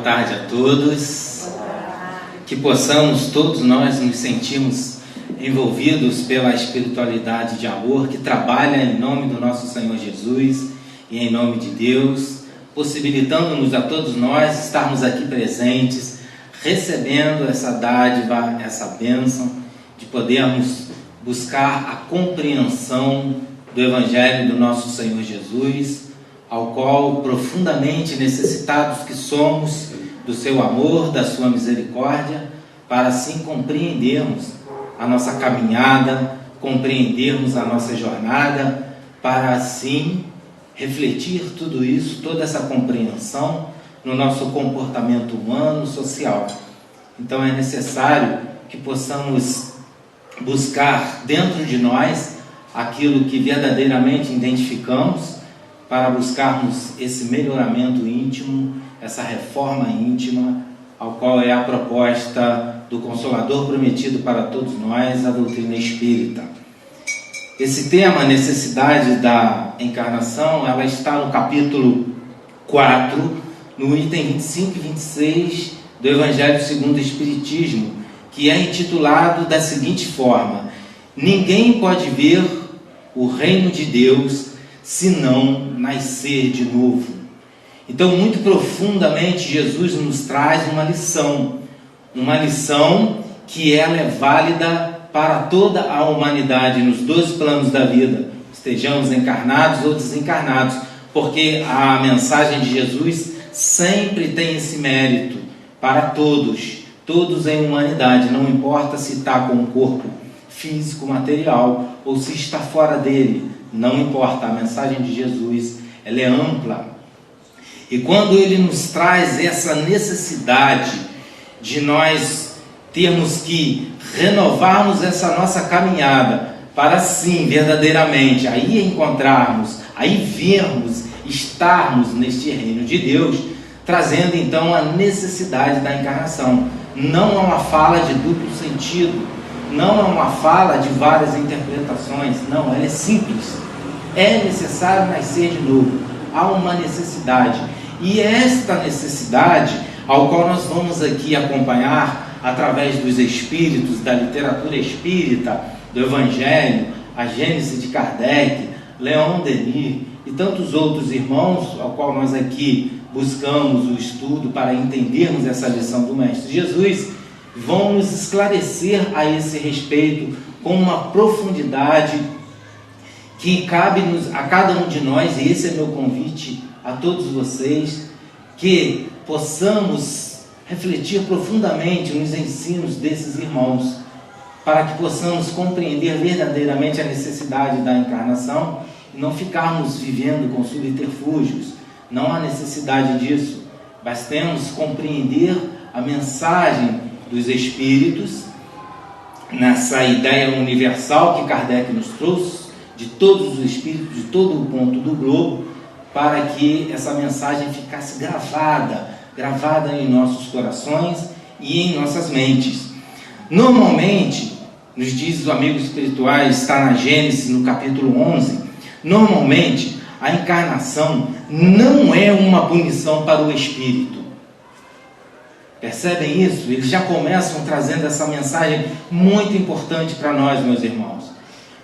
tarde a todos. Que possamos todos nós nos sentirmos envolvidos pela espiritualidade de amor que trabalha em nome do nosso Senhor Jesus e em nome de Deus, possibilitando-nos a todos nós estarmos aqui presentes, recebendo essa dádiva, essa bênção de podermos buscar a compreensão do Evangelho do nosso Senhor Jesus, ao qual profundamente necessitados que somos do seu amor, da sua misericórdia, para assim compreendermos a nossa caminhada, compreendermos a nossa jornada, para assim refletir tudo isso, toda essa compreensão no nosso comportamento humano, social. Então é necessário que possamos buscar dentro de nós aquilo que verdadeiramente identificamos, para buscarmos esse melhoramento íntimo, essa reforma íntima, ao qual é a proposta do Consolador prometido para todos nós, a doutrina espírita. Esse tema, necessidade da encarnação, ela está no capítulo 4, no item 25 e 26 do Evangelho segundo o Espiritismo, que é intitulado da seguinte forma: ninguém pode ver o reino de Deus se não nascer de novo. Então, muito profundamente, Jesus nos traz uma lição que ela é válida para toda a humanidade, nos dois planos da vida, estejamos encarnados ou desencarnados, porque a mensagem de Jesus sempre tem esse mérito para todos em humanidade, não importa se está com um corpo físico, material, ou se está fora dele, não importa, a mensagem de Jesus, ela é ampla. E quando ele nos traz essa necessidade de nós termos que renovarmos essa nossa caminhada, para sim, verdadeiramente, aí encontrarmos, aí vermos, estarmos neste reino de Deus, trazendo então a necessidade da encarnação. Não é uma fala de duplo sentido, não é uma fala de várias interpretações, não, ela é simples. É necessário nascer de novo, há uma necessidade. E esta necessidade, ao qual nós vamos aqui acompanhar através dos espíritos, da literatura espírita, do Evangelho, a Gênese de Kardec, Leon Denis e tantos outros irmãos, ao qual nós aqui buscamos o estudo para entendermos essa lição do Mestre Jesus, vão nos esclarecer a esse respeito com uma profundidade que cabe a cada um de nós, e esse é meu convite a todos vocês, que possamos refletir profundamente nos ensinos desses irmãos, para que possamos compreender verdadeiramente a necessidade da encarnação e não ficarmos vivendo com subterfúgios. Não há necessidade disso. Bastemos compreender a mensagem dos espíritos, nessa ideia universal que Kardec nos trouxe, de todos os espíritos, de todo o ponto do globo, para que essa mensagem ficasse gravada em nossos corações e em nossas mentes. Normalmente, nos diz os amigos espirituais, está na Gênesis, no capítulo 11, normalmente a encarnação não é uma punição para o espírito. Percebem isso? Eles já começam trazendo essa mensagem muito importante para nós, meus irmãos.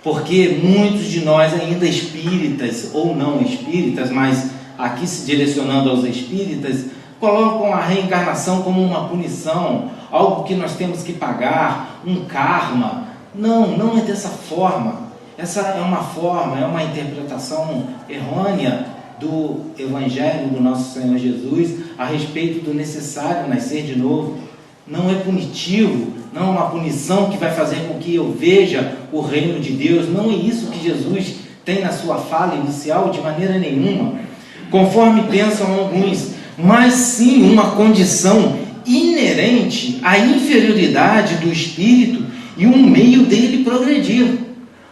Porque muitos de nós ainda espíritas, ou não espíritas, mas aqui se direcionando aos espíritas, colocam a reencarnação como uma punição, algo que nós temos que pagar, um karma. Não é dessa forma. Essa é uma interpretação errônea do Evangelho do nosso Senhor Jesus a respeito do necessário nascer de novo. Não é punitivo, não é uma punição que vai fazer com que eu veja o reino de Deus. Não é isso que Jesus tem na sua fala inicial, de maneira nenhuma, conforme pensam alguns, mas sim uma condição inerente à inferioridade do espírito e um meio dele progredir.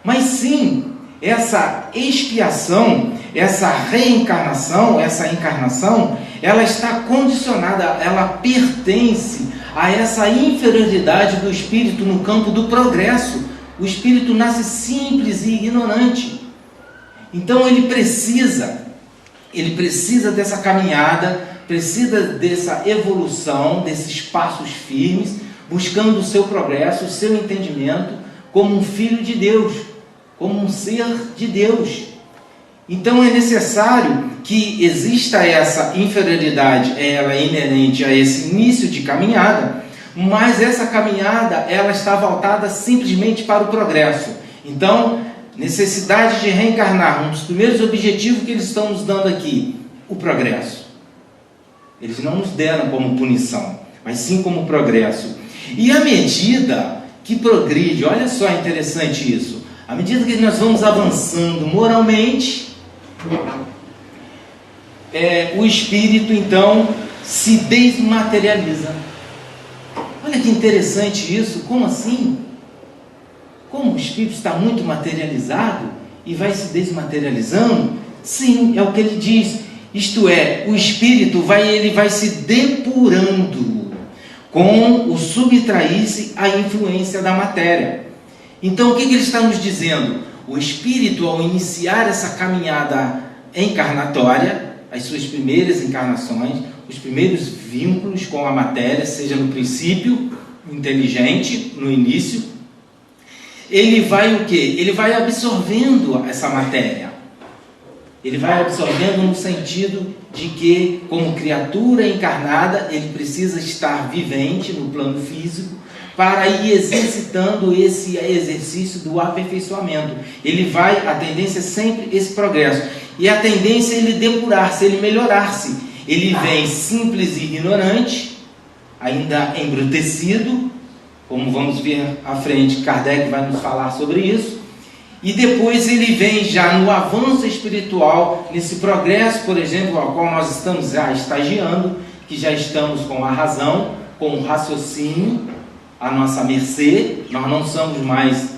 Mas sim, essa expiação, essa reencarnação, essa encarnação, ela está condicionada, ela pertence a essa inferioridade do espírito no campo do progresso. O espírito nasce simples e ignorante. Então ele precisa dessa caminhada precisa dessa evolução, desses passos firmes, buscando o seu progresso, o seu entendimento como um filho de Deus, como um ser de Deus. Então é necessário que exista essa inferioridade, ela é inerente a esse início de caminhada, mas essa caminhada ela está voltada simplesmente para o progresso. Então, necessidade de reencarnar, um dos primeiros objetivos que eles estão nos dando aqui, o progresso. Eles não nos deram como punição, mas sim como progresso. E à medida que progride, olha só interessante isso, à medida que nós vamos avançando moralmente, o espírito então se desmaterializa. Olha que interessante isso. Como assim? Como o espírito está muito materializado e vai se desmaterializando? Sim, é o que ele diz. Isto é, o espírito ele vai se depurando com o subtrair-se à influência da matéria. Então, o que ele está nos dizendo? O espírito, ao iniciar essa caminhada encarnatória, as suas primeiras encarnações, os primeiros vínculos com a matéria, seja no princípio, inteligente, no início, ele vai o quê? Ele vai absorvendo essa matéria. Ele vai absorvendo no sentido de que, como criatura encarnada, ele precisa estar vivente no plano físico para ir exercitando esse exercício do aperfeiçoamento. A tendência é sempre esse progresso. E a tendência é ele depurar-se, ele melhorar-se. Ele vem simples e ignorante, ainda embrutecido, como vamos ver à frente, Kardec vai nos falar sobre isso. E depois ele vem já no avanço espiritual, nesse progresso, por exemplo, ao qual nós estamos já estagiando, que já estamos com a razão, com o raciocínio à nossa mercê. Nós não somos mais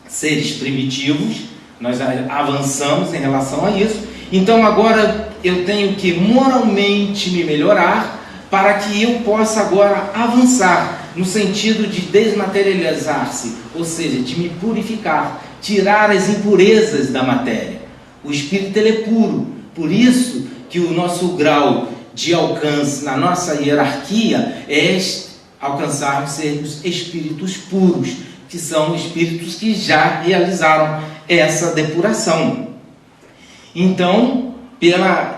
seres primitivos, nós avançamos em relação a isso. Então agora eu tenho que moralmente me melhorar para que eu possa agora avançar no sentido de desmaterializar-se, ou seja, de me purificar, tirar as impurezas da matéria. O espírito ele é puro, por isso que o nosso grau de alcance na nossa hierarquia é alcançarmos sermos espíritos puros, que são espíritos que já realizaram essa depuração. Então,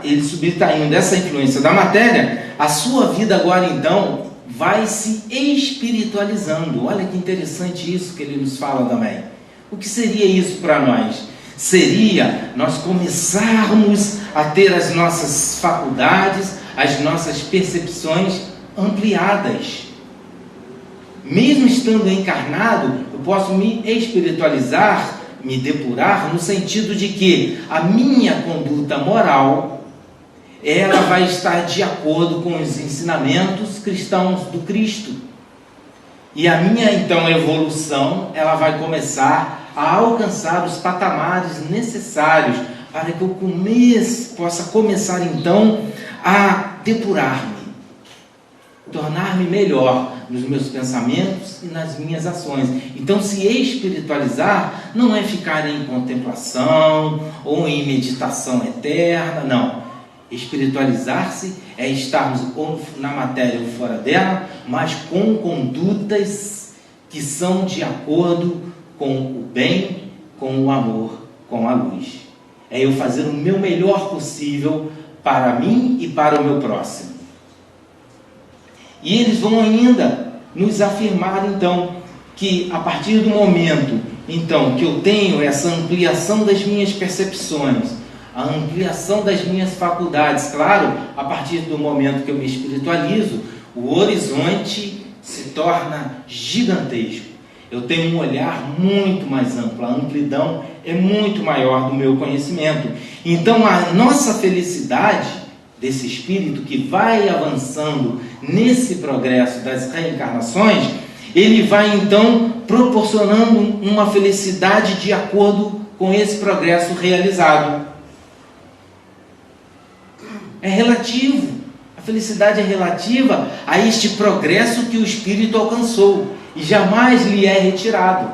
ele subtraindo dessa influência da matéria, a sua vida agora então vai se espiritualizando. Olha que interessante isso que ele nos fala também. O que seria isso para nós? Seria nós começarmos a ter as nossas faculdades, as nossas percepções ampliadas. Mesmo estando encarnado, eu posso me espiritualizar, me depurar, no sentido de que a minha conduta moral, ela vai estar de acordo com os ensinamentos cristãos do Cristo. E a minha, então, evolução, ela vai começar a alcançar os patamares necessários para que eu possa começar, então, a depurar-me, tornar-me melhor nos meus pensamentos e nas minhas ações. Então, se espiritualizar não é ficar em contemplação ou em meditação eterna, não. Espiritualizar-se é estarmos ou na matéria ou fora dela, mas com condutas que são de acordo com o bem, com o amor, com a luz. É eu fazer o meu melhor possível para mim e para o meu próximo. E eles vão ainda nos afirmar, então, que a partir do momento, então, que eu tenho essa ampliação das minhas percepções, a ampliação das minhas faculdades, claro, a partir do momento que eu me espiritualizo, o horizonte se torna gigantesco. Eu tenho um olhar muito mais amplo, a amplidão é muito maior do meu conhecimento. Então, a nossa felicidade desse espírito que vai avançando nesse progresso das reencarnações, ele vai então proporcionando uma felicidade de acordo com esse progresso realizado. É relativo, a felicidade é relativa a este progresso que o espírito alcançou e jamais lhe é retirado.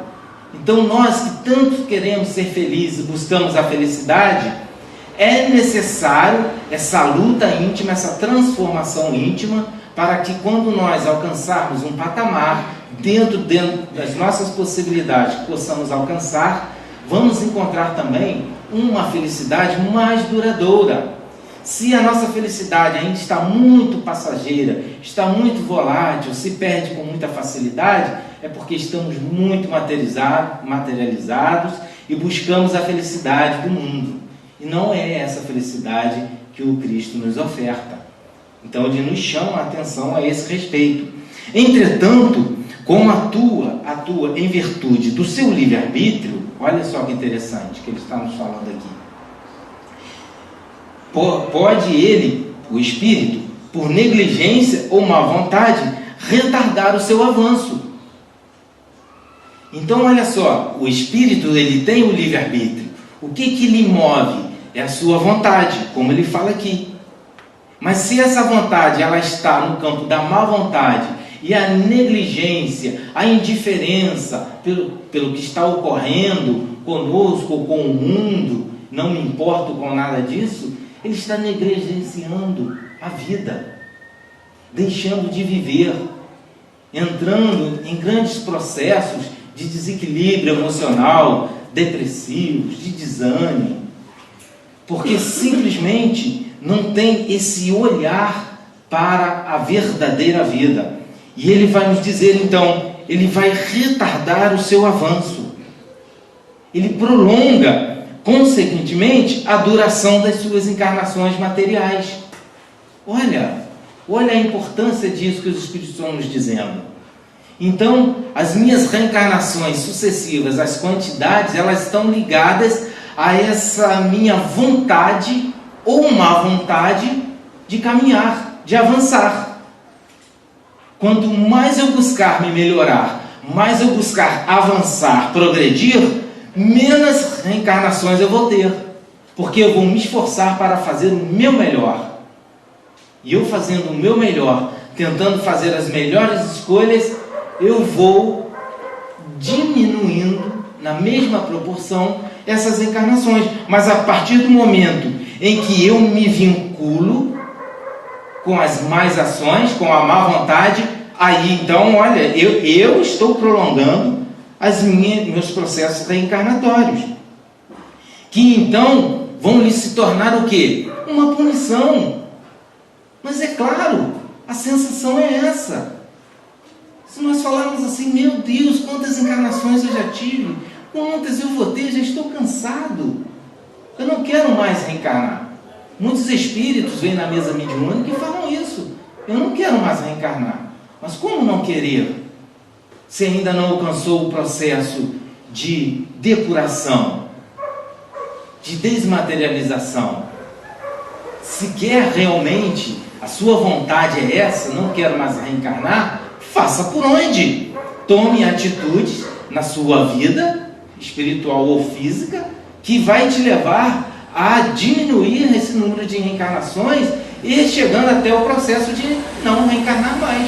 Então nós que tanto queremos ser felizes e buscamos a felicidade, é necessário essa luta íntima, essa transformação íntima, para que quando nós alcançarmos um patamar dentro das nossas possibilidades que possamos alcançar, vamos encontrar também uma felicidade mais duradoura. Se a nossa felicidade ainda está muito passageira, está muito volátil, se perde com muita facilidade, é porque estamos muito materializados e buscamos a felicidade do mundo. E não é essa felicidade que o Cristo nos oferta. Então ele nos chama a atenção a esse respeito. Entretanto, como atua em virtude do seu livre-arbítrio, olha só que interessante que ele está nos falando aqui. Pode ele, o Espírito, por negligência ou má vontade, retardar o seu avanço. Então olha só, o Espírito ele tem o livre-arbítrio. O que lhe move? É a sua vontade, como ele fala aqui. Mas se essa vontade ela está no campo da má vontade e a negligência, a indiferença pelo que está ocorrendo conosco ou com o mundo, não me importo com nada disso, ele está negligenciando a vida, deixando de viver, entrando em grandes processos de desequilíbrio emocional, depressivos, de desânimo, porque simplesmente não tem esse olhar para a verdadeira vida. E ele vai nos dizer então, ele vai retardar o seu avanço, ele prolonga consequentemente a duração das suas encarnações materiais. Olha a importância disso que os Espíritos estão nos dizendo. Então, as minhas reencarnações sucessivas, as quantidades, elas estão ligadas a essa minha vontade ou má vontade de caminhar, de avançar. Quanto mais eu buscar me melhorar, mais eu buscar avançar, progredir, menos reencarnações eu vou ter, porque eu vou me esforçar para fazer o meu melhor. E eu fazendo o meu melhor, tentando fazer as melhores escolhas, eu vou diminuindo na mesma proporção essas encarnações. Mas a partir do momento em que eu me vinculo com as más ações, com a má vontade, aí então, olha, eu estou prolongando meus processos reencarnatórios, que então vão lhe se tornar o quê? Uma punição. Mas é claro, a sensação é essa. Se nós falarmos assim, meu Deus, quantas encarnações eu já tive, quantas eu vou ter, já estou cansado, eu não quero mais reencarnar. Muitos espíritos vêm na mesa mediúnica e falam isso, eu não quero mais reencarnar. Mas como não querer, se ainda não alcançou o processo de depuração, de desmaterialização? Se quer realmente, a sua vontade é essa, não quero mais reencarnar, faça por onde? Tome atitudes na sua vida, espiritual ou física, que vai te levar a diminuir esse número de reencarnações e chegando até o processo de não reencarnar mais.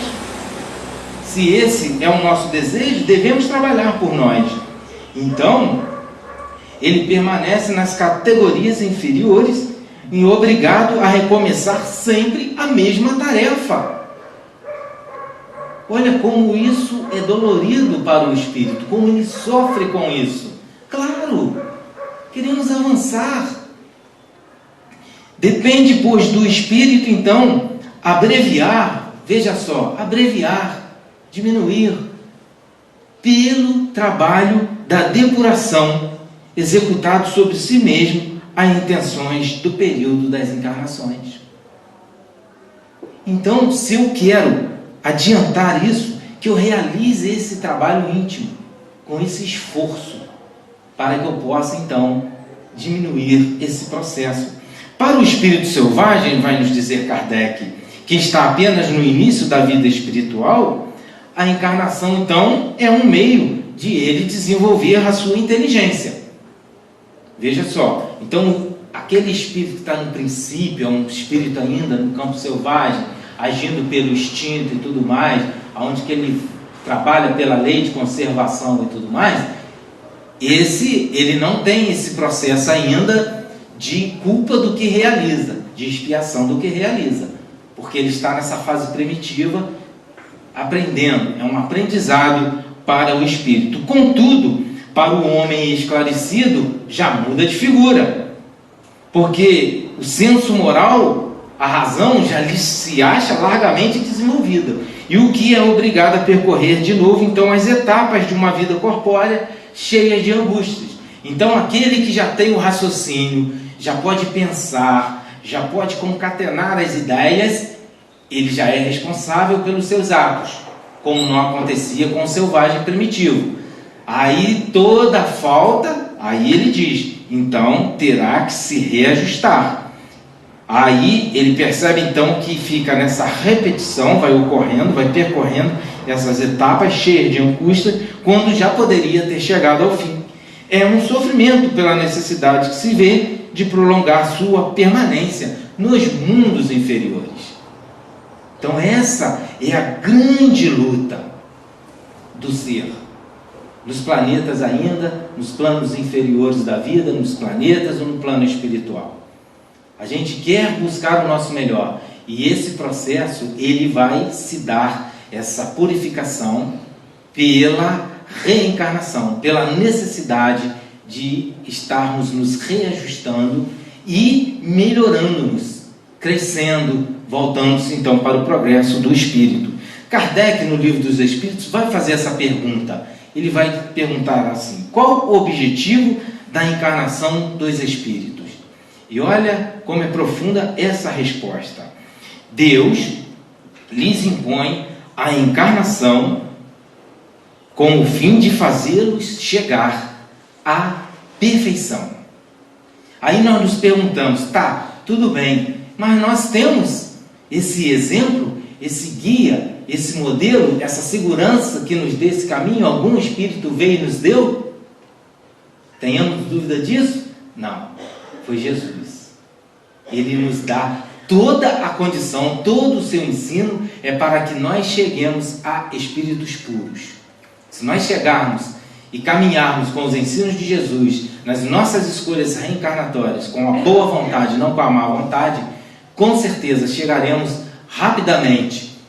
Se esse é o nosso desejo, devemos trabalhar por nós. Então, ele permanece nas categorias inferiores e obrigado a recomeçar sempre a mesma tarefa. Olha como isso é dolorido para o espírito, como ele sofre com isso. Claro, queremos avançar. Depende, pois, do espírito, então, abreviar, veja só, abreviar, diminuir, pelo trabalho da depuração executado sobre si mesmo as intenções do período das encarnações. Então, se eu quero adiantar isso, que eu realize esse trabalho íntimo, com esse esforço, para que eu possa, então, diminuir esse processo. Para o espírito selvagem, vai nos dizer Kardec, que está apenas no início da vida espiritual, a encarnação, então, é um meio de ele desenvolver a sua inteligência. Veja só, então, aquele espírito que está no princípio, é um espírito ainda no campo selvagem, agindo pelo instinto e tudo mais, onde que ele trabalha pela lei de conservação e tudo mais, ele não tem esse processo ainda de culpa do que realiza, de expiação do que realiza, porque ele está nessa fase primitiva, aprendendo, é um aprendizado para o espírito. Contudo, para o homem esclarecido, já muda de figura, porque o senso moral, a razão, já lhe se acha largamente desenvolvida, e o que é obrigado a percorrer de novo, então, as etapas de uma vida corpórea cheia de angústias. Então, aquele que já tem o raciocínio, já pode pensar, já pode concatenar as ideias, ele já é responsável pelos seus atos, como não acontecia com o selvagem primitivo. Aí toda falta, aí ele diz, então terá que se reajustar. Aí ele percebe então que fica nessa repetição, vai ocorrendo, vai percorrendo essas etapas cheias de angústia, quando já poderia ter chegado ao fim. É um sofrimento pela necessidade que se vê de prolongar sua permanência nos mundos inferiores. Então essa é a grande luta do ser. Nos planetas ainda, nos planos inferiores da vida, nos planetas ou no plano espiritual. A gente quer buscar o nosso melhor. E esse processo, ele vai se dar, essa purificação, pela reencarnação, pela necessidade de estarmos nos reajustando e melhorando-nos, crescendo, voltando-se então para o progresso do espírito. Kardec, no Livro dos Espíritos, vai fazer essa pergunta. Ele vai perguntar assim: qual o objetivo da encarnação dos espíritos? E olha como é profunda essa resposta. Deus lhes impõe a encarnação com o fim de fazê-los chegar à perfeição. Aí nós nos perguntamos, tá, tudo bem, mas nós temos esse exemplo, esse guia, esse modelo, essa segurança que nos dê esse caminho? Algum espírito veio e nos deu? Tenhamos dúvida disso? Não, foi Jesus. Ele nos dá toda a condição, todo o seu ensino é para que nós cheguemos a espíritos puros. Se nós chegarmos e caminharmos com os ensinos de Jesus nas nossas escolhas reencarnatórias, com a boa vontade, não com a má vontade, com certeza chegaremos rapidamente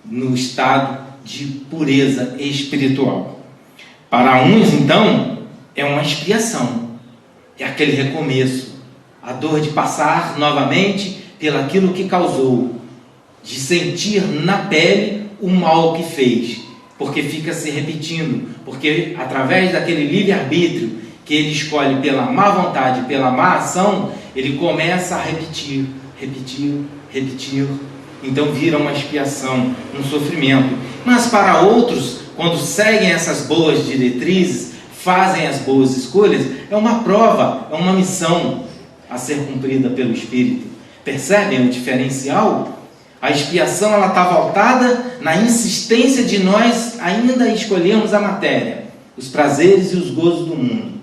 no estado de pureza espiritual. Para uns, então, é uma expiação, é aquele recomeço, a dor de passar novamente pelaquilo que causou, de sentir na pele o mal que fez, porque fica se repetindo, porque através daquele livre-arbítrio que ele escolhe pela má vontade, pela má ação, ele começa a repetir, então vira uma expiação, um sofrimento. Mas para outros, quando seguem essas boas diretrizes, fazem as boas escolhas, é uma prova, é uma missão a ser cumprida pelo Espírito. Percebem o diferencial? A expiação está voltada na insistência de nós ainda escolhermos a matéria, os prazeres e os gozos do mundo.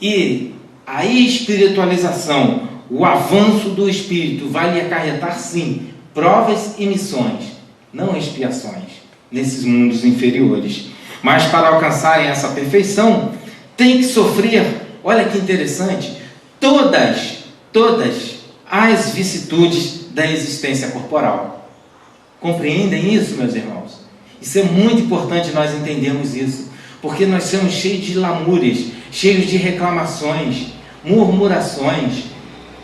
E a espiritualização, o avanço do Espírito vai lhe acarretar, sim, provas e missões, não expiações, nesses mundos inferiores. Mas para alcançarem essa perfeição, tem que sofrer, olha que interessante, todas as vicissitudes da existência corporal. Compreendem isso, meus irmãos? Isso é muito importante nós entendermos isso, porque nós somos cheios de lamúrias, cheios de reclamações, murmurações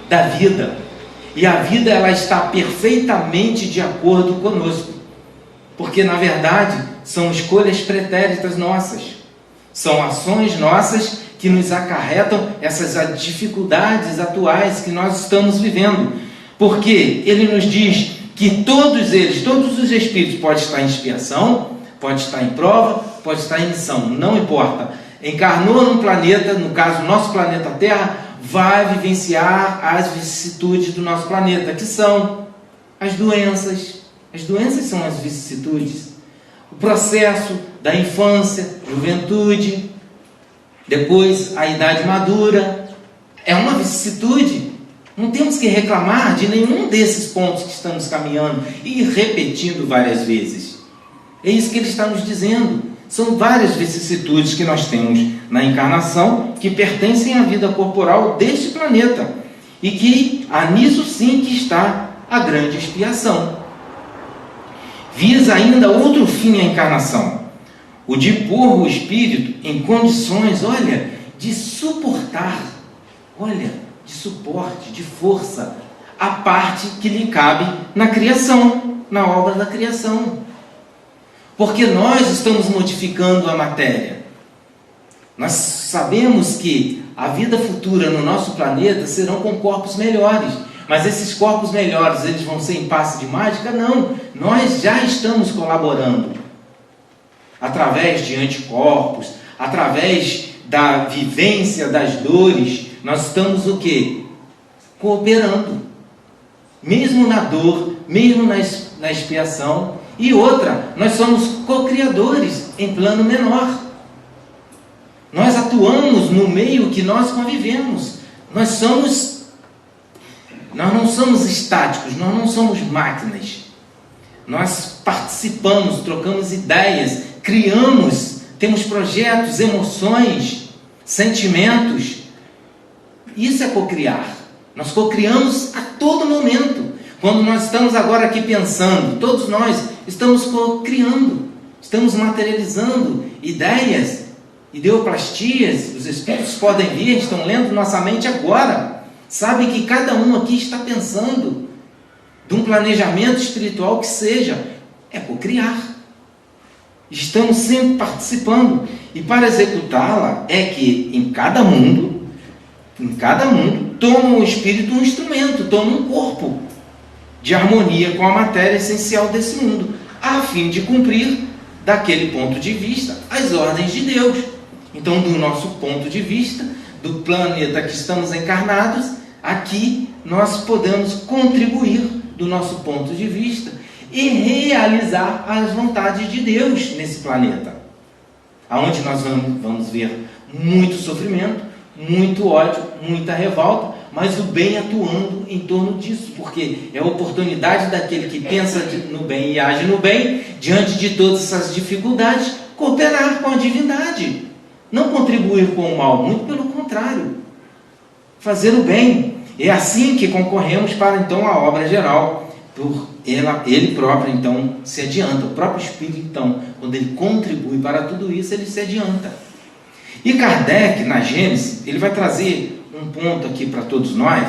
da vida. E a vida, ela está perfeitamente de acordo conosco, porque na verdade são escolhas pretéritas nossas, são ações nossas que nos acarretam essas dificuldades atuais que nós estamos vivendo, porque ele nos diz que todos eles, todos os espíritos, podem estar em expiação, pode estar em prova, pode estar em missão, não importa. Encarnou num planeta, no caso nosso planeta Terra, vai vivenciar as vicissitudes do nosso planeta, que são as doenças. As doenças são as vicissitudes. O processo da infância, juventude, depois a idade madura, é uma vicissitude. Não temos que reclamar de nenhum desses pontos que estamos caminhando e repetindo várias vezes. É isso que ele está nos dizendo. São várias vicissitudes que nós temos na encarnação que pertencem à vida corporal deste planeta. E que nisso sim que está a grande expiação. Visa ainda outro fim a encarnação, o de pôr o espírito em condições, de suportar, de suporte, de força, a parte que lhe cabe na criação, na obra da criação. Porque nós estamos modificando a matéria. Nós sabemos que a vida futura no nosso planeta serão com corpos melhores. Mas esses corpos melhores, eles vão ser em passe de mágica? Não. Nós já estamos colaborando. Através de anticorpos, através da vivência das dores, nós estamos o quê? Cooperando. Mesmo na dor, mesmo na expiação. E outra, nós somos co-criadores em plano menor. Nós atuamos no meio que nós convivemos. Nós não somos estáticos, nós não somos máquinas. Nós participamos, trocamos ideias, criamos, temos projetos, emoções, sentimentos. Isso é cocriar. Nós cocriamos a todo momento. Quando nós estamos agora aqui pensando, todos nós estamos cocriando, estamos materializando ideias, ideoplastias. Os espíritos podem vir, estão lendo nossa mente agora. Sabe que cada um aqui está pensando de um planejamento espiritual que seja, é cocriar. Estamos sempre participando. E para executá-la é que em cada mundo, toma o espírito um instrumento, toma um corpo de harmonia com a matéria essencial desse mundo, a fim de cumprir, daquele ponto de vista, as ordens de Deus. Então, do nosso ponto de vista, do planeta que estamos encarnados, aqui nós podemos contribuir do nosso ponto de vista e realizar as vontades de Deus nesse planeta, aonde nós vamos ver muito sofrimento, muito ódio, muita revolta, mas o bem atuando em torno disso, porque é a oportunidade daquele que pensa no bem e age no bem, diante de todas essas dificuldades, cooperar com a divindade, não contribuir com o mal, muito pelo contrário, fazer o bem. É assim que concorremos para então a obra geral, ele próprio então se adianta, o próprio Espírito então, quando ele contribui para tudo isso, ele se adianta. E Kardec, na Gênesis, ele vai trazer um ponto aqui para todos nós,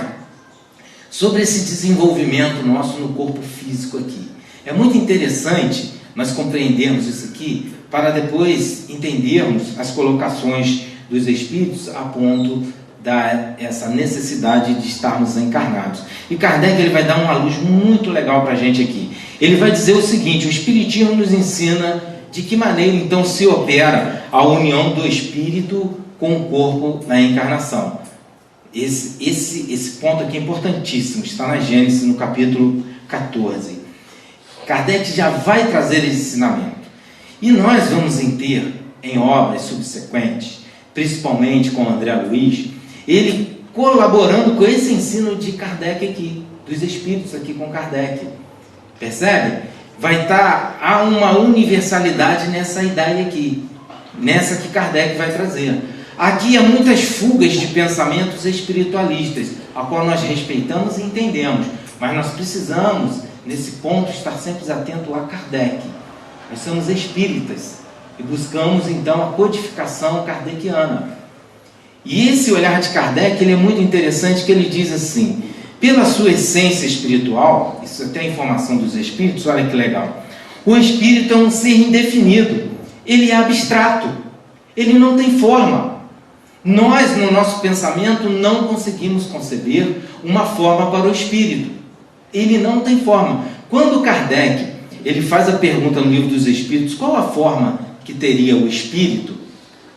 sobre esse desenvolvimento nosso no corpo físico aqui. É muito interessante nós compreendermos isso aqui, para depois entendermos as colocações dos Espíritos a ponto essa necessidade de estarmos encarnados. E Kardec ele vai dar uma luz muito legal para a gente aqui. Ele vai dizer o seguinte: o Espiritismo nos ensina de que maneira então se opera a união do espírito com o corpo na encarnação. Esse ponto aqui é importantíssimo, está na Gênesis, no capítulo 14. Kardec já vai trazer esse ensinamento. E nós vamos ter em obras subsequentes, principalmente com André Luiz, ele colaborando com esse ensino de Kardec aqui, dos Espíritos aqui com Kardec. Percebe? Há uma universalidade nessa ideia aqui, nessa que Kardec vai trazer. Aqui há muitas fugas de pensamentos espiritualistas, a qual nós respeitamos e entendemos, mas nós precisamos, nesse ponto, estar sempre atento a Kardec. Nós somos espíritas e buscamos então a codificação kardeciana. E esse olhar de Kardec ele é muito interessante, que ele diz assim: pela sua essência espiritual, isso até a informação dos espíritos, olha que legal, o espírito é um ser indefinido, ele é abstrato, ele não tem forma. Nós, no nosso pensamento, não conseguimos conceber uma forma para o espírito. Ele não tem forma. Quando Kardec ele faz a pergunta no Livro dos Espíritos, qual a forma que teria o espírito?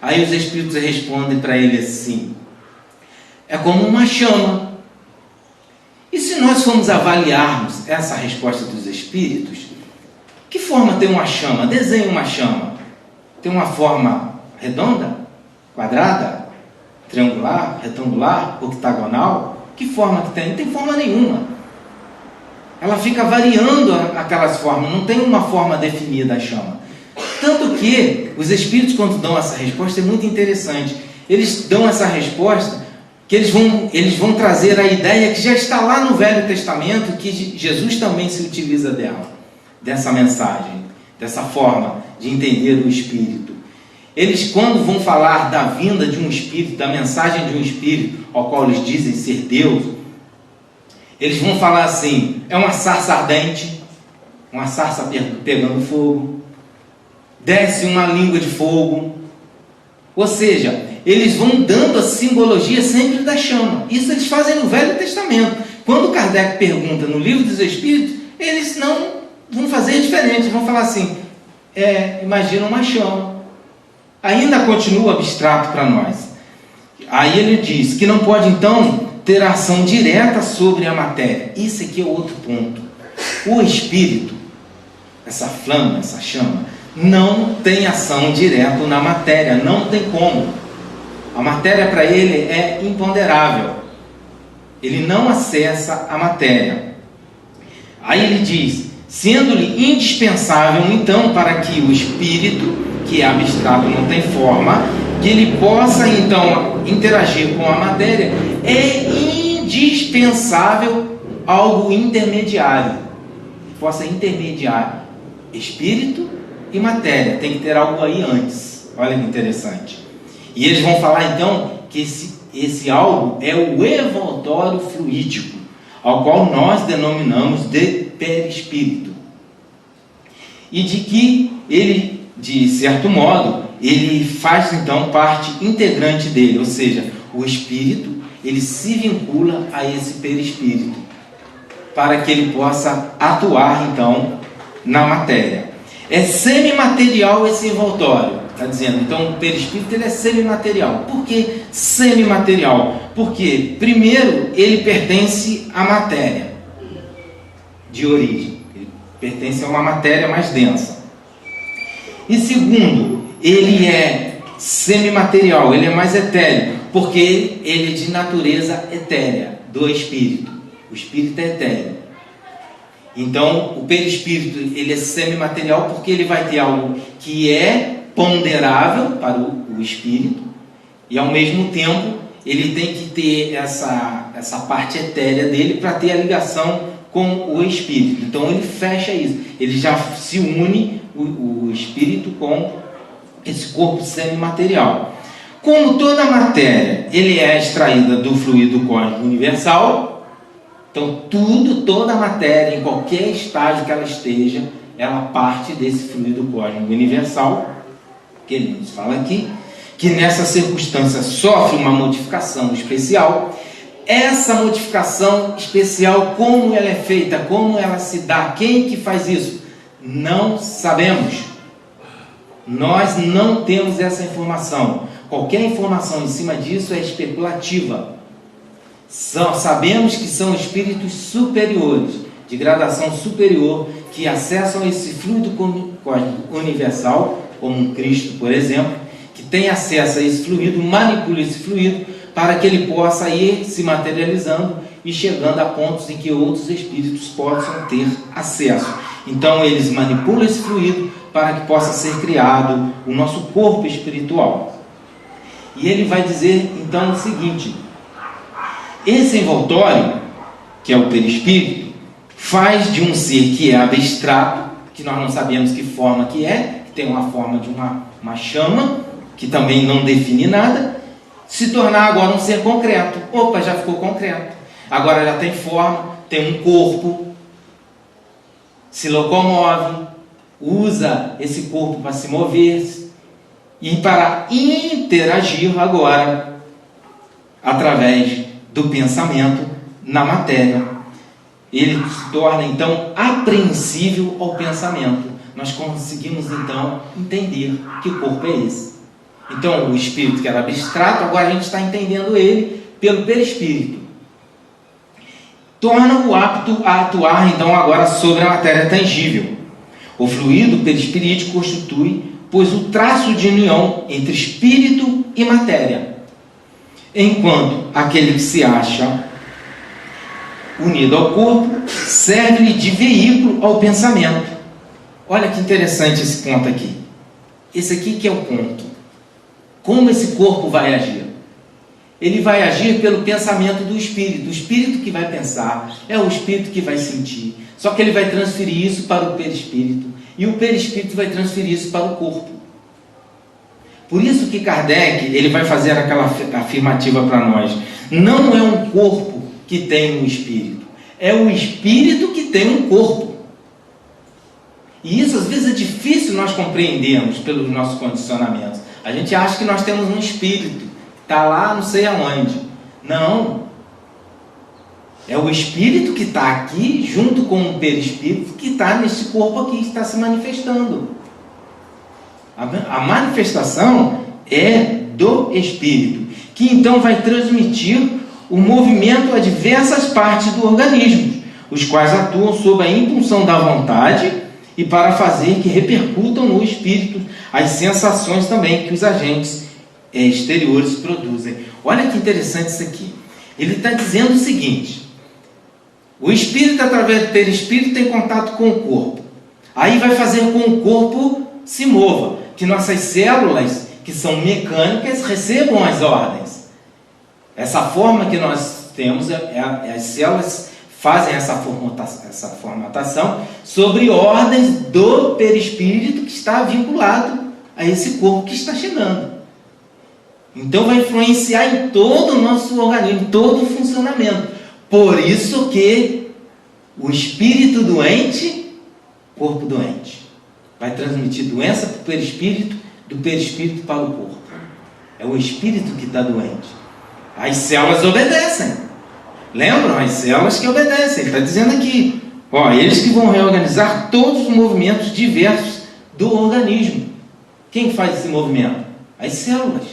Aí os espíritos respondem para ele assim: é como uma chama. E se nós formos avaliarmos essa resposta dos espíritos, que forma tem uma chama? Desenhe uma chama. Tem uma forma redonda? Quadrada? Triangular? Retangular? Octagonal? Que forma que tem? Não tem forma nenhuma. Ela fica variando aquelas formas, não tem uma forma definida a chama. Tanto que os Espíritos, quando dão essa resposta, é muito interessante. Eles dão essa resposta que eles vão trazer a ideia que já está lá no Velho Testamento, que Jesus também se utiliza dela, dessa mensagem, dessa forma de entender o Espírito. Eles, quando vão falar da vinda de um Espírito, da mensagem de um Espírito, ao qual eles dizem ser Deus, eles vão falar assim: é uma sarça ardente, uma sarça pegando fogo, desce uma língua de fogo. Ou seja, eles vão dando a simbologia sempre da chama. Isso eles fazem no Velho Testamento. Quando Kardec pergunta no Livro dos Espíritos, eles não vão fazer diferente, vão falar assim: imagina uma chama. Ainda continua abstrato para nós. Aí ele diz que não pode então ter ação direta sobre a matéria. Isso aqui é outro ponto. O Espírito, essa flama, essa chama, não tem ação direta na matéria, não tem como. A matéria para ele é imponderável. Ele não acessa a matéria. Aí ele diz: sendo-lhe indispensável, então, para que o Espírito, que é abstrato, não tem forma, que ele possa, então, interagir com a matéria, é indispensável algo intermediário. Que possa intermediar Espírito e matéria. Tem que ter algo aí antes. Olha que interessante. E eles vão falar, então, que esse algo é o envoltório fluídico, ao qual nós denominamos de perispírito. E de que ele, de certo modo, ele faz então parte integrante dele, ou seja, o espírito, ele se vincula a esse perispírito, para que ele possa atuar então na matéria. É semimaterial esse envoltório, está dizendo. Então o perispírito ele é semimaterial. Por que semimaterial? Porque primeiro ele pertence à matéria de origem, ele pertence a uma matéria mais densa. E segundo, ele é semimaterial, ele é mais etéreo, porque ele é de natureza etérea, do espírito. O espírito é etéreo. Então, o perispírito ele é semimaterial porque ele vai ter algo que é ponderável para o espírito e, ao mesmo tempo, ele tem que ter essa parte etérea dele para ter a ligação com o espírito. Então, ele fecha isso. Ele já se une, o espírito, com esse corpo semimaterial. Como toda matéria, ele é extraída do fluido cósmico universal. Então, toda a matéria, em qualquer estágio que ela esteja, ela parte desse fluido cósmico universal, que ele nos fala aqui, que nessa circunstância sofre uma modificação especial. Essa modificação especial, como ela é feita, como ela se dá, quem que faz isso? Não sabemos. Nós não temos essa informação. Qualquer informação em cima disso é especulativa. Sabemos que são espíritos superiores, de gradação superior, que acessam esse fluido cósmico universal, como um Cristo, por exemplo, que tem acesso a esse fluido, manipula esse fluido, para que ele possa ir se materializando e chegando a pontos em que outros espíritos possam ter acesso. Então eles manipulam esse fluido para que possa ser criado o nosso corpo espiritual. E ele vai dizer então o seguinte: esse envoltório, que é o perispírito, faz de um ser que é abstrato, que nós não sabemos que forma que tem uma forma de uma chama, que também não define nada, se tornar agora um ser concreto. Opa, já ficou concreto. Agora já tem forma, tem um corpo, se locomove, usa esse corpo para se mover e para interagir agora através do pensamento na matéria. Ele se torna então apreensível ao pensamento. Nós conseguimos então entender que corpo é esse. Então o espírito, que era abstrato, agora a gente está entendendo ele pelo perispírito. Torna-o apto a atuar então agora sobre a matéria tangível. O fluido perispirítico constitui, pois, o traço de união entre espírito e matéria, enquanto aquele que se acha unido ao corpo serve-lhe de veículo ao pensamento. Olha que interessante esse ponto aqui. esse aqui que é o ponto. Como esse corpo vai agir? Ele vai agir pelo pensamento do espírito. O espírito que vai pensar, é o espírito que vai sentir. Só que ele vai transferir isso para o perispírito. E o perispírito vai transferir isso para o corpo. Por isso que Kardec ele vai fazer aquela afirmativa para nós. Não é um corpo que tem um espírito. É o espírito que tem um corpo. E isso às vezes é difícil nós compreendermos pelos nossos condicionamentos. A gente acha que nós temos um espírito. Está lá não sei aonde. Não. É o espírito que está aqui, junto com o perispírito, que está nesse corpo aqui, que está se manifestando. A manifestação é do espírito, que então vai transmitir o movimento a diversas partes do organismo, os quais atuam sob a impulsão da vontade e para fazer que repercutam no espírito as sensações também que os agentes exteriores produzem. Olha que interessante isso aqui. Ele está dizendo o seguinte: o espírito, através do perispírito, tem contato com o corpo. Aí vai fazer com que o corpo se mova, que nossas células, que são mecânicas, recebam as ordens. Essa forma que nós temos, as células fazem essa formatação sobre ordens do perispírito que está vinculado a esse corpo que está chegando. Então vai influenciar em todo o nosso organismo, todo o funcionamento. Por isso que o espírito doente, corpo doente, vai transmitir doença para o perispírito, do perispírito para o corpo. É o espírito que está doente. As células obedecem. Lembram? As células que obedecem. Ele está dizendo aqui. Eles que vão reorganizar todos os movimentos diversos do organismo. Quem faz esse movimento? As células.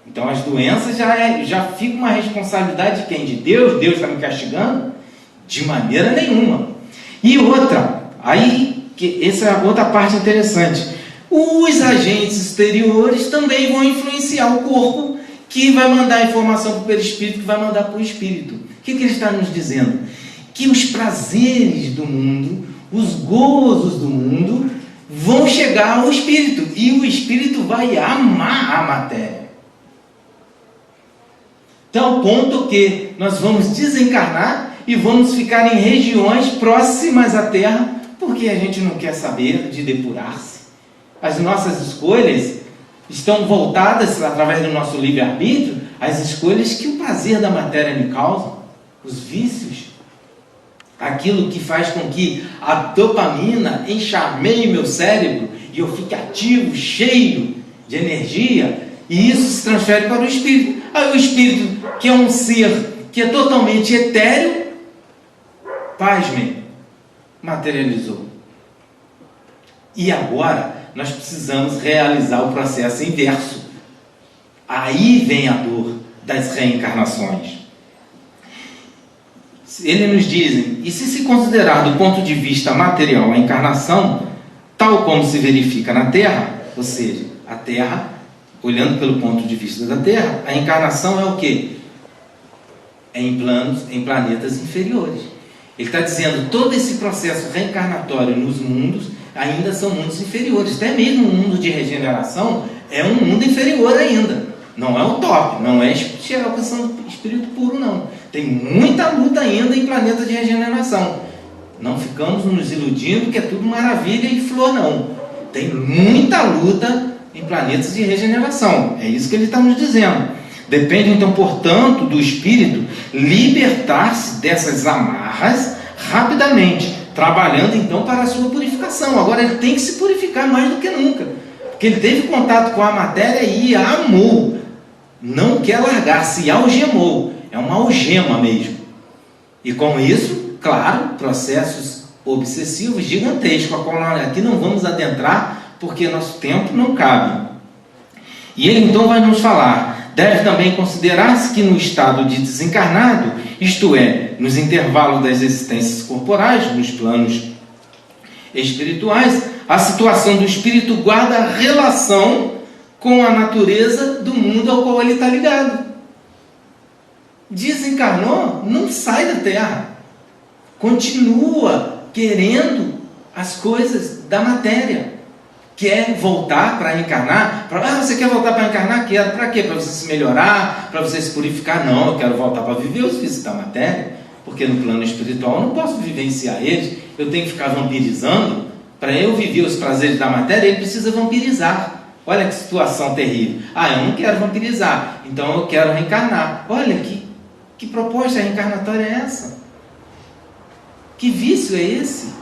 Então as doenças já fica uma responsabilidade de quem? De Deus? Deus está me castigando? De maneira nenhuma. E outra, essa é a outra parte interessante. Os agentes exteriores também vão influenciar o corpo, que vai mandar a informação para o perispírito, que vai mandar para o espírito. O que ele está nos dizendo? Que os prazeres do mundo, os gozos do mundo, vão chegar ao espírito, e o espírito vai amar a matéria. Então, ao ponto que nós vamos desencarnar e vamos ficar em regiões próximas à Terra, porque a gente não quer saber de depurar-se. As nossas escolhas estão voltadas, através do nosso livre-arbítrio, às escolhas que o prazer da matéria me causa, os vícios, aquilo que faz com que a dopamina enxameie meu cérebro e eu fique ativo, cheio de energia, e isso se transfere para o espírito. Aí o espírito, que é um ser que é totalmente etéreo, pasmem, materializou. E agora nós precisamos realizar o processo inverso. Aí vem a dor das reencarnações. Eles nos dizem, e se considerar do ponto de vista material a encarnação, tal como se verifica na Terra, ou seja, a Terra, olhando pelo ponto de vista da Terra, a encarnação é o quê? É em planetas inferiores. Ele está dizendo, todo esse processo reencarnatório nos mundos ainda são mundos inferiores. Até mesmo o mundo de regeneração é um mundo inferior ainda. Não é o top, não é alcançando espírito puro, não. Tem muita luta ainda em planetas de regeneração. Não ficamos nos iludindo que é tudo maravilha e flor, não. Tem muita luta em planetas de regeneração. É isso que ele está nos dizendo. Depende, então, portanto, do espírito libertar-se dessas amarras rapidamente, trabalhando, então, para a sua purificação. Agora, ele tem que se purificar mais do que nunca, porque ele teve contato com a matéria e a amou. Não quer largar, se algemou. É uma algema mesmo. E com isso, claro, processos obsessivos gigantescos, a qual aqui não vamos adentrar, porque nosso tempo não cabe. E ele então vai nos falar: deve também considerar-se que no estado de desencarnado, isto é, nos intervalos das existências corporais, nos planos espirituais, a situação do espírito guarda relação com a natureza do mundo ao qual ele está ligado. Desencarnou, não sai da Terra. Continua querendo as coisas da matéria. quer voltar para encarnar. Você quer voltar para encarnar? Quero. Para quê? Para você se melhorar? Para você se purificar? Não, eu quero voltar para viver os vícios da matéria, porque no plano espiritual eu não posso vivenciar eles. Eu tenho que ficar vampirizando. Para eu viver os prazeres da matéria, ele precisa vampirizar. Olha que situação terrível. Eu não quero vampirizar, então eu quero reencarnar. Olha que proposta reencarnatória é essa? Que vício é esse?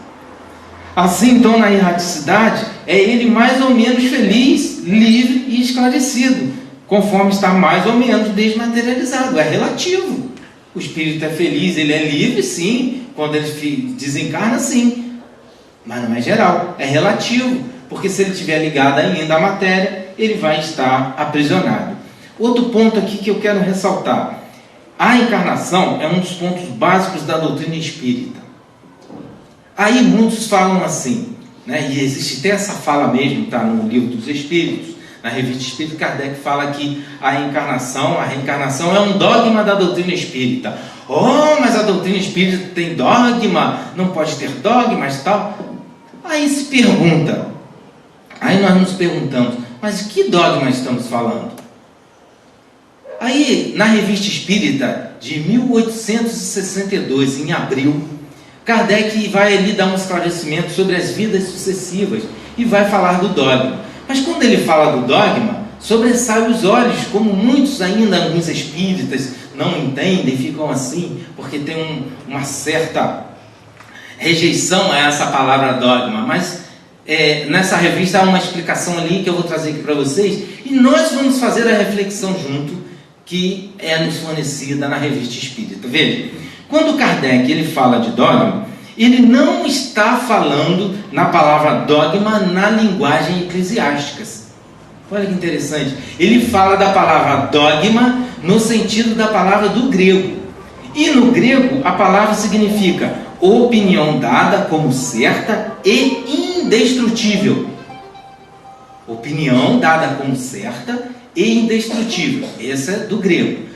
Assim, então, na erraticidade, é ele mais ou menos feliz, livre e esclarecido, conforme está mais ou menos desmaterializado. É relativo. O espírito é feliz, ele é livre, sim. Quando ele desencarna, sim. Mas não é geral, é relativo. Porque se ele estiver ligado ainda à matéria, ele vai estar aprisionado. Outro ponto aqui que eu quero ressaltar. A encarnação é um dos pontos básicos da doutrina espírita. Aí muitos falam assim, né? E existe até essa fala mesmo, está no Livro dos Espíritos, na Revista Espírita, Kardec fala que a reencarnação é um dogma da doutrina espírita. Mas a doutrina espírita tem dogma, não pode ter dogmas e tal. Aí se pergunta, aí nós nos perguntamos, mas que dogma estamos falando? Aí, na Revista Espírita de 1862, em abril, Kardec vai ali dar um esclarecimento sobre as vidas sucessivas e vai falar do dogma. Mas quando ele fala do dogma, sobressai os olhos, como muitos ainda, alguns espíritas, não entendem, ficam assim, porque tem uma certa rejeição a essa palavra dogma. Mas nessa revista há uma explicação ali que eu vou trazer aqui para vocês, e nós vamos fazer a reflexão junto, que é nos fornecida na Revista Espírita. Veja, quando Kardec ele fala de dogma, ele não está falando na palavra dogma na linguagem eclesiástica. Olha que interessante. Ele fala da palavra dogma no sentido da palavra do grego. E no grego a palavra significa opinião dada como certa e indestrutível. Opinião dada como certa e indestrutível. Essa é do grego.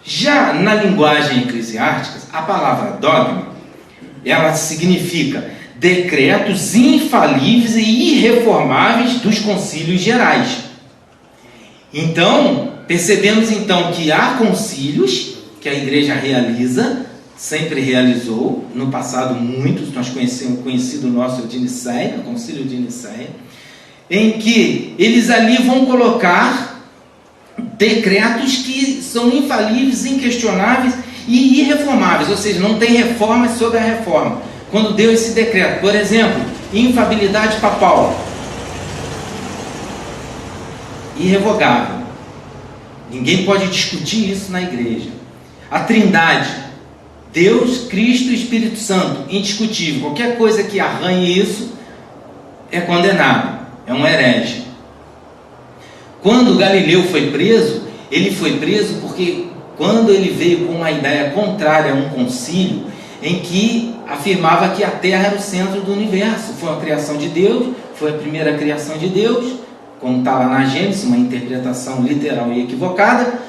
Já na linguagem eclesiástica, a palavra dogma, ela significa decretos infalíveis e irreformáveis dos concílios gerais. Então, percebemos então que há concílios que a igreja realiza, sempre realizou, no passado muitos, nós conhecido o nosso de Nicéia, o concílio de Nicéia, em que eles ali vão colocar decretos que são infalíveis, inquestionáveis e irreformáveis, ou seja, não tem reformas sobre a reforma. Quando deu esse decreto, por exemplo, infabilidade papal, irrevogável, ninguém pode discutir isso na igreja. A Trindade, Deus, Cristo e Espírito Santo, indiscutível. Qualquer coisa que arranhe isso é condenado, é um herege. Quando Galileu foi preso, ele foi preso porque quando ele veio com uma ideia contrária a um concílio em que afirmava que a Terra era o centro do universo, foi uma criação de Deus, foi a primeira criação de Deus, como está lá na Gênesis, uma interpretação literal e equivocada.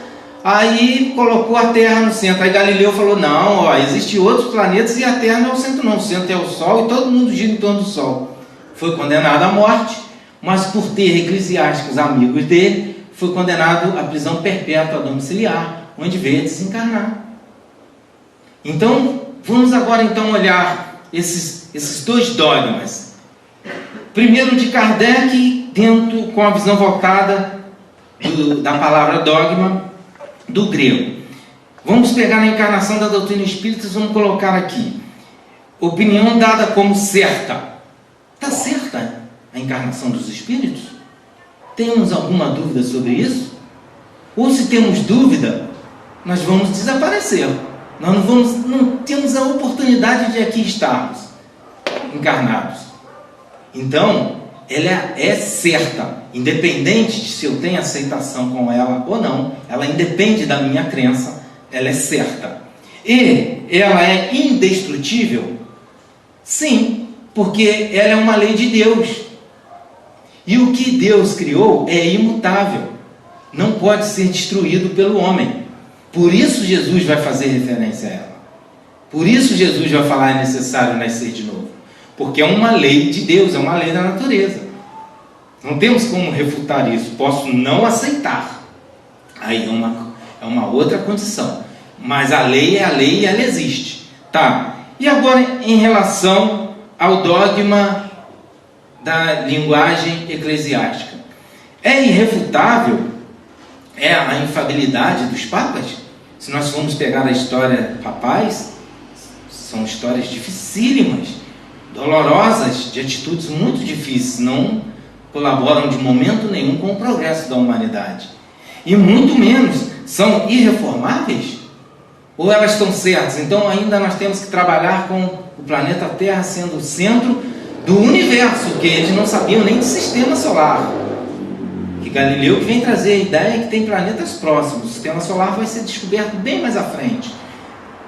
Aí colocou a Terra no centro. Aí Galileu falou, não, existem outros planetas e a Terra não é o centro não, o centro é o Sol e todo mundo gira em torno do Sol. Foi condenado à morte, mas por ter eclesiásticos amigos dele, foi condenado à prisão perpétua domiciliar, onde veio a desencarnar. Então, vamos agora então olhar esses dois dogmas. Primeiro de Kardec, com a visão voltada da palavra dogma do grego. Vamos pegar na encarnação da doutrina espírita e vamos colocar aqui. Opinião dada como certa. Está certa a encarnação dos espíritos? Temos alguma dúvida sobre isso? Ou se temos dúvida, nós vamos desaparecer. Nós não temos a oportunidade de aqui estarmos encarnados. Então, ela é certa, independente de se eu tenho aceitação com ela ou não, ela independe da minha crença, ela é certa. E ela é indestrutível? Sim, porque ela é uma lei de Deus. E o que Deus criou é imutável, não pode ser destruído pelo homem. Por isso Jesus vai fazer referência a ela. Por isso Jesus vai falar é necessário nascer de novo. Porque é uma lei de Deus, é uma lei da natureza. Não temos como refutar isso. Posso não aceitar. Aí é uma outra condição. Mas a lei é a lei e ela existe. Tá. E agora em relação ao dogma da linguagem eclesiástica. É irrefutável a infalibilidade dos papas? Se nós formos pegar a história papais, são histórias dificílimas, dolorosas, de atitudes muito difíceis, não colaboram de momento nenhum com o progresso da humanidade. E muito menos são irreformáveis? Ou elas estão certas? Então ainda nós temos que trabalhar com o planeta Terra sendo o centro do universo, que eles não sabiam nem do sistema solar. Que Galileu que vem trazer a ideia que tem planetas próximos. O sistema solar vai ser descoberto bem mais à frente.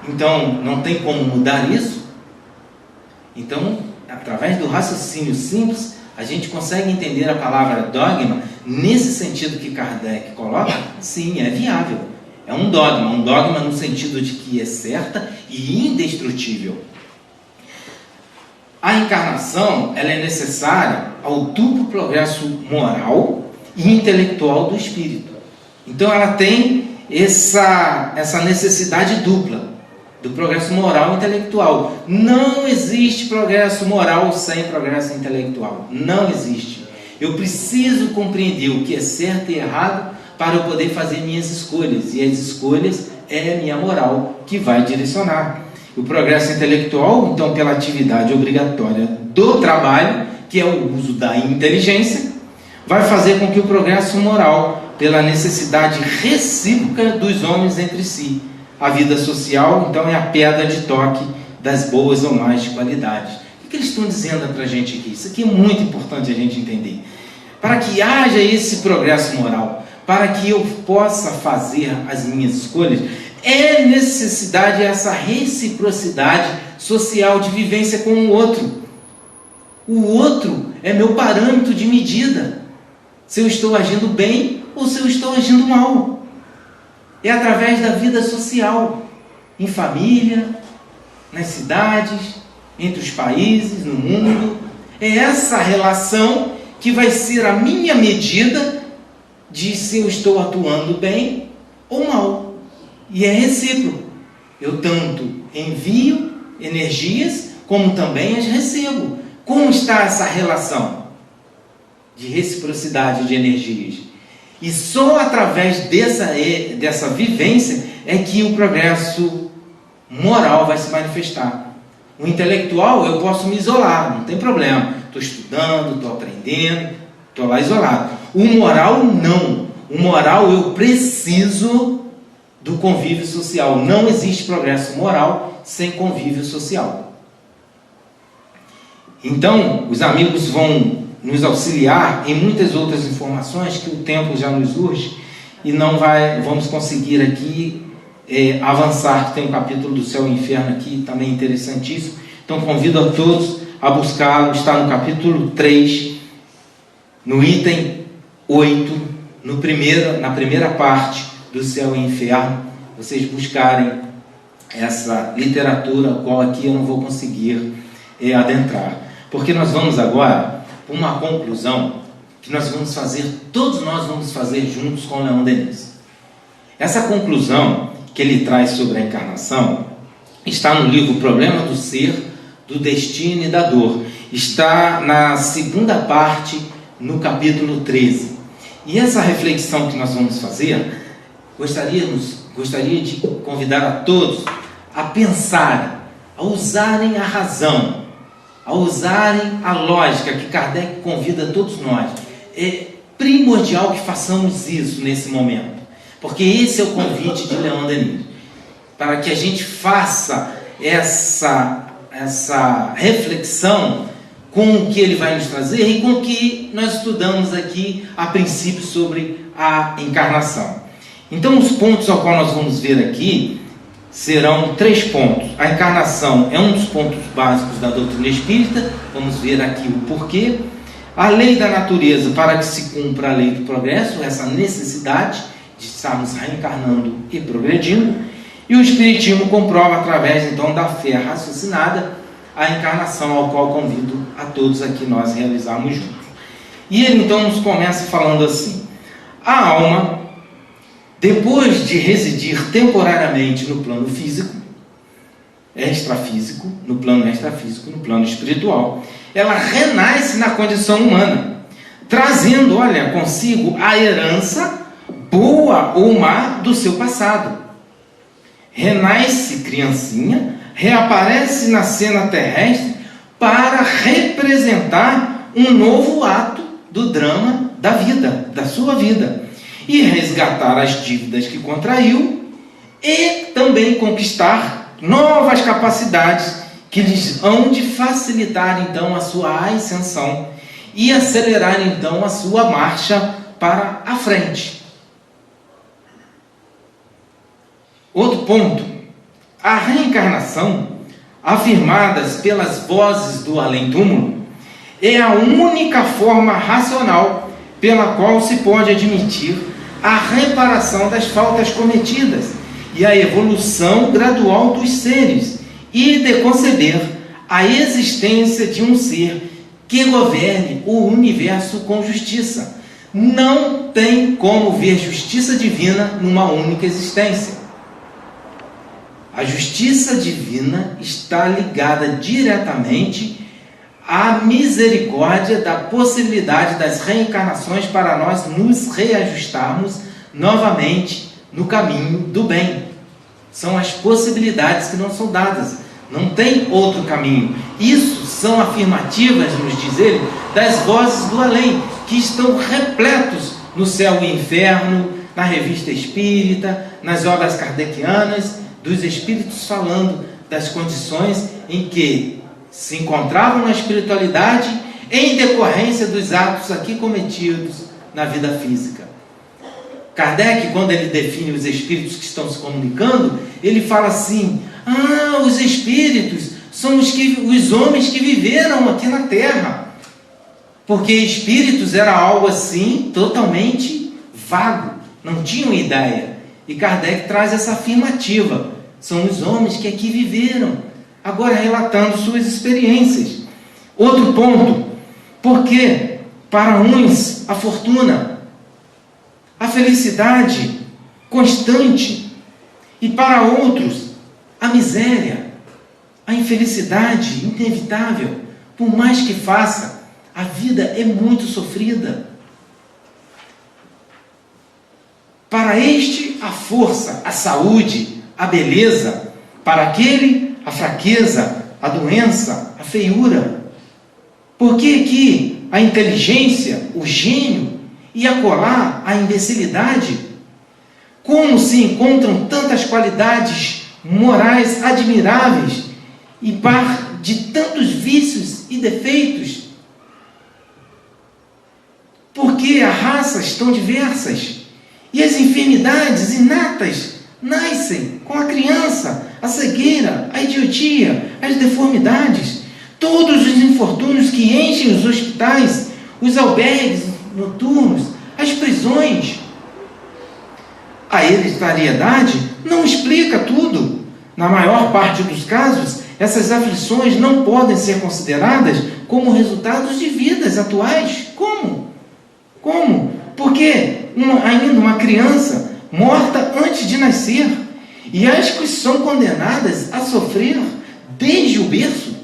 Então não tem como mudar isso? Então, através do raciocínio simples, a gente consegue entender a palavra dogma nesse sentido que Kardec coloca. Sim, é viável. É um dogma no sentido de que é certa e indestrutível. A encarnação, ela é necessária ao duplo progresso moral e intelectual do espírito. Então ela tem essa necessidade dupla do progresso moral e intelectual. Não existe progresso moral sem progresso intelectual. Não existe. Eu preciso compreender o que é certo e errado para eu poder fazer minhas escolhas. E as escolhas é a minha moral que vai direcionar. O progresso intelectual, então, pela atividade obrigatória do trabalho, que é o uso da inteligência, vai fazer com que o progresso moral, pela necessidade recíproca dos homens entre si. A vida social, então, é a pedra de toque das boas ou más qualidades. O que eles estão dizendo para a gente aqui? Isso aqui é muito importante a gente entender. Para que haja esse progresso moral, para que eu possa fazer as minhas escolhas, é necessidade essa reciprocidade social de vivência com o outro. O outro é meu parâmetro de medida. Se eu estou agindo bem ou se eu estou agindo mal. É através da vida social, em família, nas cidades, entre os países, no mundo. É essa relação que vai ser a minha medida de se eu estou atuando bem ou mal. E é recíproco. Eu tanto envio energias, como também as recebo. Como está essa relação de reciprocidade de energias? E só através dessa vivência é que o progresso moral vai se manifestar. O intelectual eu posso me isolar, não tem problema. Estou estudando, estou aprendendo, estou lá isolado. O moral não. O moral eu preciso do convívio social. Não existe progresso moral sem convívio social. Então, os amigos vão nos auxiliar em muitas outras informações que o tempo já nos urge e não vamos conseguir aqui avançar. Tem um capítulo do Céu e Inferno aqui, também interessantíssimo. Então, convido a todos a buscá-lo. Está no capítulo 3, no item 8, na primeira parte do Céu e Inferno. Vocês buscarem essa literatura, a qual aqui eu não vou conseguir adentrar. Porque nós vamos agora para uma conclusão que todos nós vamos fazer juntos com Leon Denis. Essa conclusão que ele traz sobre a encarnação está no livro Problema do Ser, do Destino e da Dor. Está na segunda parte, no capítulo 13. E essa reflexão que nós vamos fazer, gostaria de convidar a todos a pensarem, a usarem a razão, a usarem a lógica que Kardec convida a todos nós. É primordial que façamos isso nesse momento, porque esse é o convite de Leon Denis, para que a gente faça essa reflexão com o que ele vai nos trazer e com o que nós estudamos aqui a princípio sobre a encarnação. Então, os pontos ao qual nós vamos ver aqui serão 3 pontos. A encarnação é um dos pontos básicos da doutrina espírita. Vamos ver aqui o porquê. A lei da natureza, para que se cumpra a lei do progresso, essa necessidade de estarmos reencarnando e progredindo. E o Espiritismo comprova, através então da fé raciocinada, a encarnação, ao qual convido a todos aqui nós realizarmos juntos. E ele então nos começa falando assim: a alma, depois de residir temporariamente no plano físico, extrafísico, no plano espiritual, ela renasce na condição humana, trazendo, consigo a herança, boa ou má, do seu passado. Renasce criancinha, reaparece na cena terrestre para representar um novo ato do drama da vida, da sua vida, e resgatar as dívidas que contraiu e também conquistar novas capacidades que lhes hão de facilitar então a sua ascensão e acelerar então a sua marcha para a frente. Outro ponto: a reencarnação, afirmadas pelas vozes do além-túmulo, é a única forma racional pela qual se pode admitir a reparação das faltas cometidas e a evolução gradual dos seres, e de conceber a existência de um ser que governe o universo com justiça. Não tem como ver justiça divina numa única existência. A justiça divina está ligada diretamente à misericórdia da possibilidade das reencarnações para nós nos reajustarmos novamente no caminho do bem. São as possibilidades que não são dadas. Não tem outro caminho. Isso são afirmativas, nos diz ele, das vozes do além, que estão repletos no Céu e Inferno, na Revista Espírita, nas obras kardecianas, dos espíritos falando das condições em que se encontravam na espiritualidade em decorrência dos atos aqui cometidos na vida física. Kardec, quando ele define os espíritos que estão se comunicando, ele fala assim: os espíritos são os homens que viveram aqui na Terra. Porque espíritos era algo assim totalmente vago, não tinham ideia. E Kardec traz essa afirmativa: são os homens que aqui viveram, agora relatando suas experiências. Outro ponto: porque para uns a fortuna, a felicidade constante, e para outros a miséria, a infelicidade inevitável. Por mais que faça, a vida é muito sofrida. Para este, a força, a saúde, a beleza; para aquele, a fraqueza, a doença, a feiura. Por que aqui a inteligência, o gênio, e acolá a imbecilidade? Como se encontram tantas qualidades morais admiráveis e par de tantos vícios e defeitos? Porque as raças tão diversas e as enfermidades inatas nascem com a criança, a cegueira, a idiotia, as deformidades, todos os infortúnios que enchem os hospitais, os albergues noturnos, as prisões. A hereditariedade não explica tudo. Na maior parte dos casos, essas aflições não podem ser consideradas como resultados de vidas atuais. Como? Porque ainda uma criança morta antes de nascer, e as que são condenadas a sofrer desde o berço.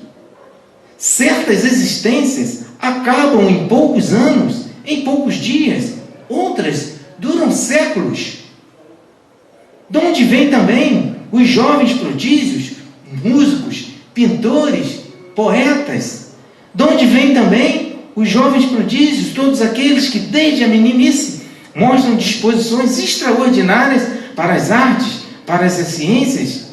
Certas existências acabam em poucos anos, em poucos dias, outras duram séculos. De onde vêm também os jovens prodígios, músicos, pintores, poetas? De onde vêm também os jovens prodígios, todos aqueles que desde a meninice mostram disposições extraordinárias para as artes, para as ciências,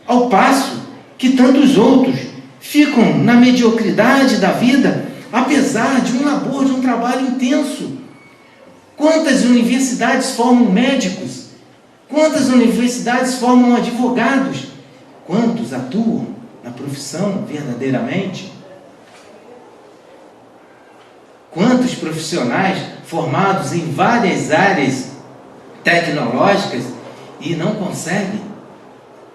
ao passo que tantos outros ficam na mediocridade da vida, apesar de um labor, de um trabalho intenso? Quantas universidades formam médicos? Quantas universidades formam advogados? Quantos atuam na profissão verdadeiramente? Quantos profissionais formados em várias áreas tecnológicas e não conseguem?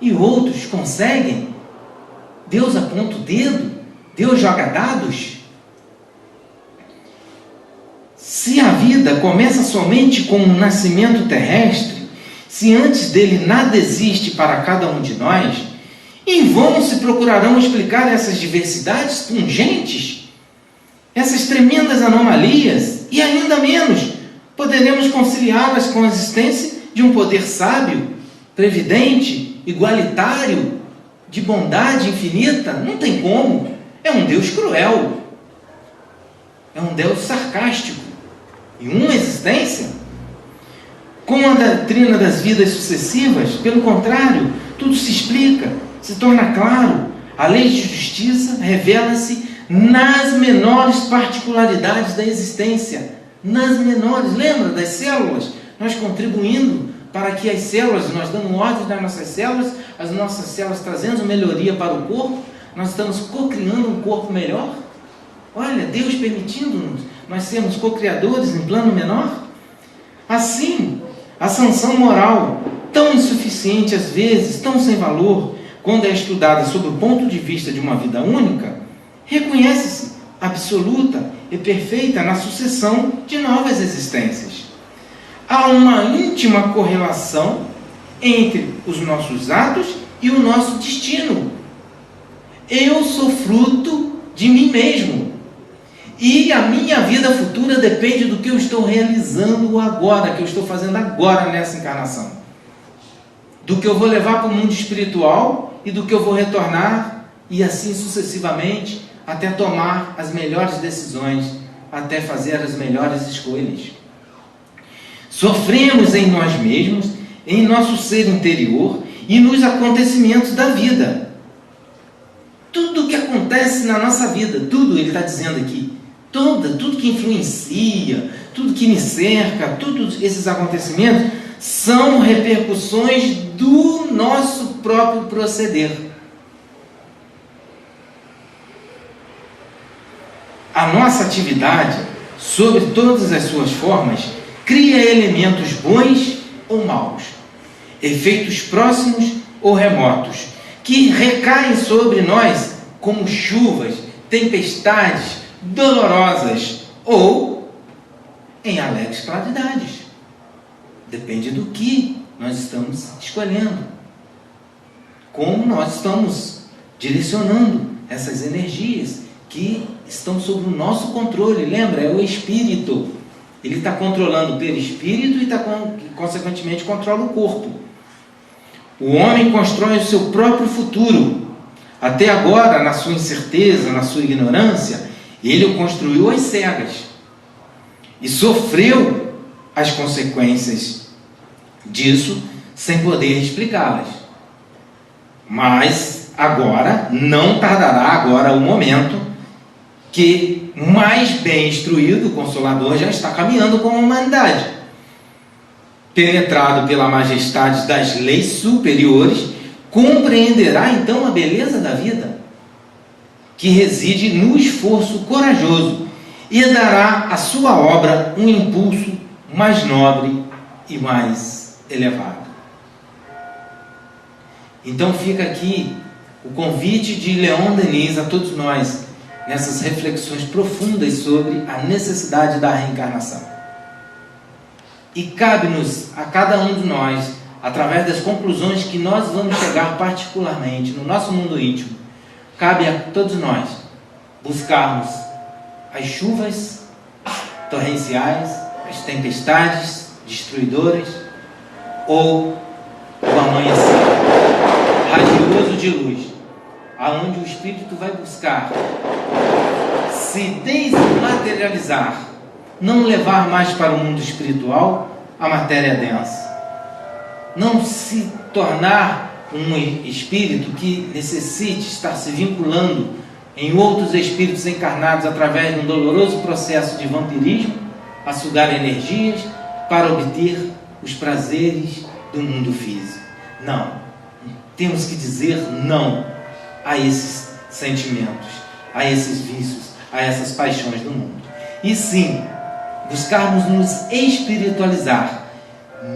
E outros conseguem? Deus aponta o dedo? Deus joga dados? vida começa somente com um nascimento terrestre, se antes dele nada existe para cada um de nós, em vão se procurarão explicar essas diversidades pungentes, essas tremendas anomalias, e ainda menos poderemos conciliá-las com a existência de um poder sábio, previdente, igualitário, de bondade infinita. Não tem como. É um Deus cruel. É um Deus sarcástico. E uma existência? Com a doutrina das vidas sucessivas, pelo contrário, tudo se explica, se torna claro. A lei de justiça revela-se nas menores particularidades da existência. Nas menores. Lembra das células? Nós contribuindo para que as células, nós dando ordem nas nossas células, as nossas células trazendo melhoria para o corpo, nós estamos co-criando um corpo melhor. Olha, Deus permitindo-nos, nós sermos co-criadores em plano menor. Assim, a sanção moral, tão insuficiente às vezes, tão sem valor, quando é estudada sob o ponto de vista de uma vida única, reconhece-se absoluta e perfeita na sucessão de novas existências. Há uma íntima correlação entre os nossos atos e o nosso destino. Eu sou fruto de mim mesmo. E a minha vida futura depende do que eu estou realizando agora, que eu estou fazendo agora nessa encarnação. Do que eu vou levar para o mundo espiritual e do que eu vou retornar, e assim sucessivamente, até tomar as melhores decisões, até fazer as melhores escolhas. Sofremos em nós mesmos, em nosso ser interior e nos acontecimentos da vida. Tudo que acontece na nossa vida, tudo ele está dizendo aqui, tudo que influencia, tudo que me cerca, todos esses acontecimentos são repercussões do nosso próprio proceder. A nossa atividade, sobre todas as suas formas, cria elementos bons ou maus, efeitos próximos ou remotos, que recaem sobre nós como chuvas, tempestades dolorosas ou em alegres claridades. Depende do que nós estamos escolhendo, como nós estamos direcionando essas energias que estão sob o nosso controle. Lembra? É o espírito. Ele está controlando o perispírito e consequentemente controla o corpo. O homem constrói o seu próprio futuro. Até agora, na sua incerteza, na sua ignorância, ele o construiu às cegas e sofreu as consequências disso sem poder explicá-las. Mas agora, não tardará agora o momento que mais bem instruído, o Consolador já está caminhando com a humanidade. Penetrado pela majestade das leis superiores, compreenderá então a beleza da vida, que reside no esforço corajoso, e dará à sua obra um impulso mais nobre e mais elevado. Então fica aqui o convite de Leon Denis a todos nós, nessas reflexões profundas sobre a necessidade da reencarnação. E cabe-nos a cada um de nós, através das conclusões que nós vamos chegar particularmente no nosso mundo íntimo, cabe a todos nós buscarmos as chuvas torrenciais, as tempestades destruidoras, ou o amanhecer radioso de luz, aonde o Espírito vai buscar se desmaterializar, não levar mais para o mundo espiritual a matéria densa, não se tornar um espírito que necessite estar se vinculando em outros espíritos encarnados através de um doloroso processo de vampirismo, a sugar energias para obter os prazeres do mundo físico. Não, temos que dizer não a esses sentimentos, a esses vícios, a essas paixões do mundo. E sim, buscarmos nos espiritualizar,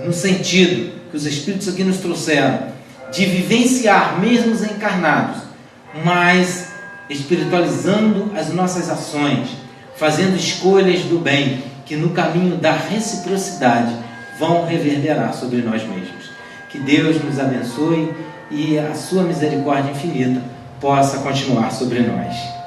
no sentido que os Espíritos aqui nos trouxeram, de vivenciar mesmo os encarnados, mas espiritualizando as nossas ações, fazendo escolhas do bem, que no caminho da reciprocidade vão reverberar sobre nós mesmos. Que Deus nos abençoe e a sua misericórdia infinita possa continuar sobre nós.